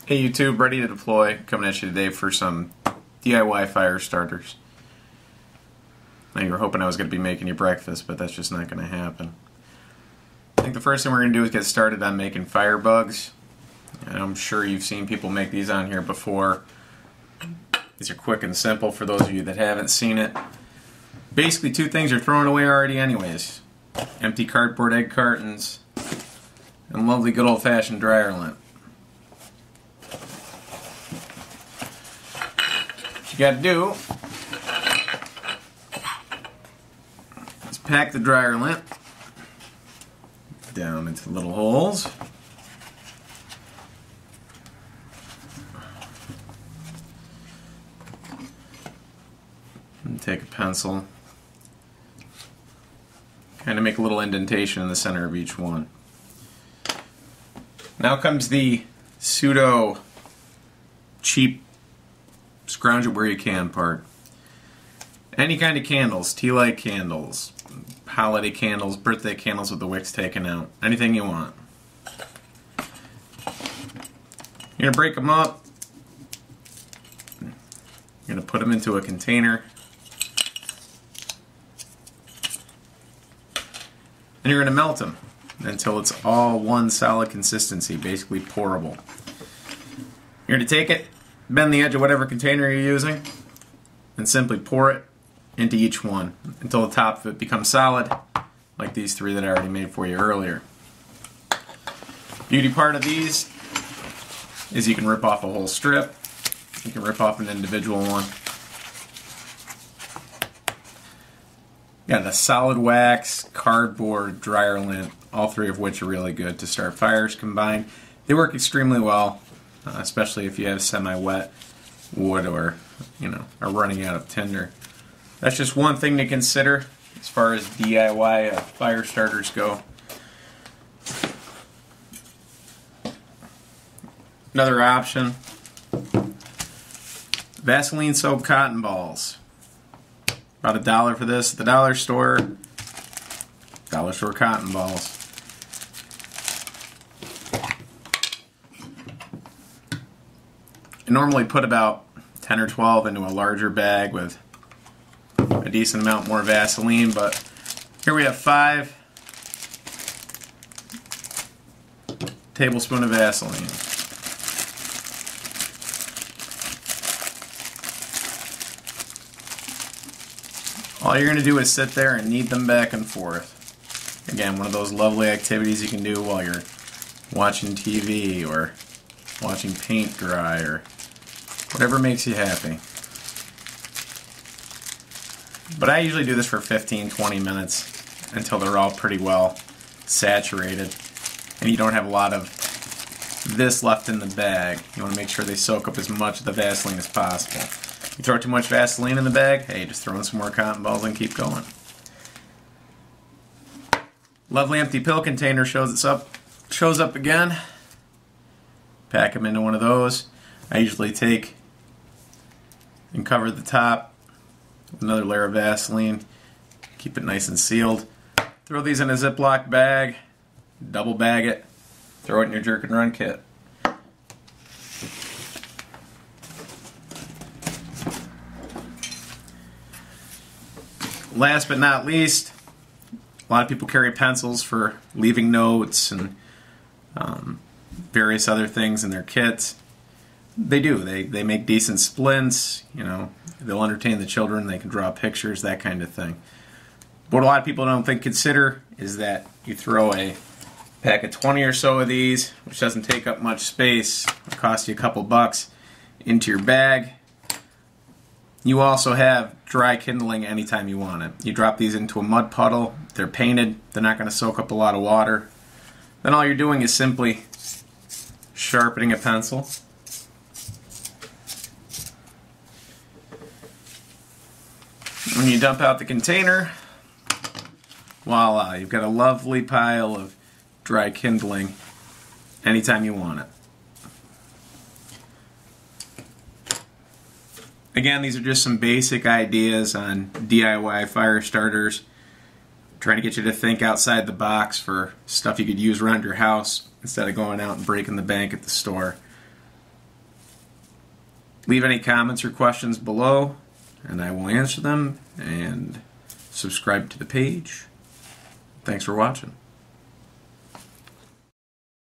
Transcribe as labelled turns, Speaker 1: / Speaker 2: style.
Speaker 1: Hey YouTube, ready to deploy, coming at you today for some DIY fire starters. Now you were hoping I was going to be making you breakfast, but that's just not going to happen. I think the first thing we're going to do is get started on making firebugs. And I'm sure you've seen people make these on here before. These are quick and simple for those of you that haven't seen it. Basically two things you're throwing away already anyways. Empty cardboard egg cartons and lovely good old-fashioned dryer lint. What you got to do is pack the dryer lint down into little holes. And take a pencil, kind of make a little indentation in the center of each one. Now comes the pseudo cheap scrounge it where you can part. Any kind of candles, tea light candles, holiday candles, birthday candles with the wicks taken out, anything you want. You're going to break them up. You're going to put them into a container. And you're going to melt them until it's all one solid consistency, basically pourable. You're going to take it, bend the edge of whatever container you're using, and simply pour it into each one until the top of it becomes solid, like these three that I already made for you earlier. Beauty part of these is you can rip off a whole strip, you can rip off an individual one. Got a solid wax, cardboard, dryer lint, all three of which are really good to start fires combined. They work extremely well, especially if you have semi-wet wood or, are running out of tinder. That's just one thing to consider as far as DIY fire starters go. Another option, Vaseline soaked cotton balls. About $1 for this at the dollar store cotton balls. I normally put about 10 or 12 into a larger bag with a decent amount more Vaseline, but here we have 5 tablespoons of Vaseline. All you're going to do is sit there and knead them back and forth. Again, one of those lovely activities you can do while you're watching TV or watching paint dry or whatever makes you happy. But I usually do this for 15-20 minutes until they're all pretty well saturated and you don't have a lot of this left in the bag. You want to make sure they soak up as much of the Vaseline as possible. You throw too much Vaseline in the bag, hey, just throw in some more cotton balls and keep going. Lovely empty pill container shows up again. Pack them into one of those. I usually take and cover the top with another layer of Vaseline. Keep it nice and sealed. Throw these in a Ziploc bag, double bag it, throw it in your jerk and run kit. Last but not least, a lot of people carry pencils for leaving notes and various other things in their kits. They do. They make decent splints. They'll entertain the children. They can draw pictures, that kind of thing. But what a lot of people don't consider is that you throw a pack of 20 or so of these, which doesn't take up much space, it costs you a couple bucks, into your bag. You also have dry kindling anytime you want it. You drop these into a mud puddle, they're painted, they're not going to soak up a lot of water. Then all you're doing is simply sharpening a pencil. When you dump out the container, voila, you've got a lovely pile of dry kindling anytime you want it. Again, these are just some basic ideas on DIY fire starters. trying to get you to think outside the box for stuff you could use around your house instead of going out and breaking the bank at the store. Leave any comments or questions below, and I will answer them, and subscribe to the page. Thanks for watching.